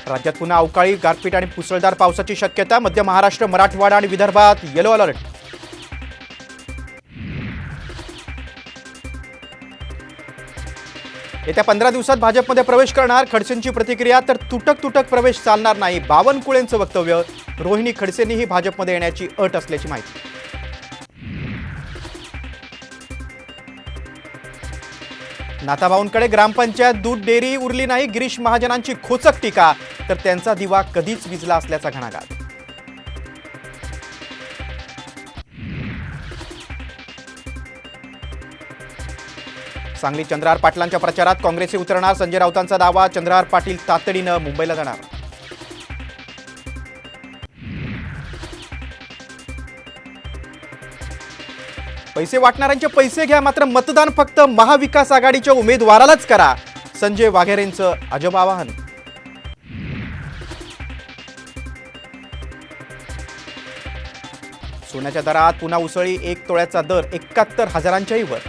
राज्यात पुन्हा अवकाळी गारपीट आणि मुसळधार पावसाची शक्यता. मध्य महाराष्ट्र, मराठवाडा आणि विदर्भात येलो अलर्ट. येत्या 15 दिवसात भाजपमध्ये प्रवेश करणार खडसेंची प्रतिक्रिया. तर तुटक प्रवेश चालणार नाही, बावनकुळेंचं वक्तव्य. रोहिणी खडसेंनीही भाजपमध्ये येण्याची अट असल्याची माहिती. नाथाभाऊंकडे ग्रामपंचायत दूध डेअरी उरली नाही, गिरीश महाजनांची खोचक टीका. तर त्यांचा दिवा कधीच विझला असल्याचा घणाघात. सांगली चंद्रहार पाटलांच्या प्रचारात काँग्रेसचे उतरणार, संजय राऊतांचा दावा. चंद्रहार पाटील तातडीनं मुंबईला जाणार. पैसे वाटणाऱ्यांचे पैसे घ्या, मात्र मतदान फक्त महाविकास आघाडीच्या उमेदवारालाच करा, संजय वाघेरेंचं अजब आवाहन. सोन्याच्या दरात पुन्हा उसळी, 1 तोळ्याचा दर 71,000च्याही वर.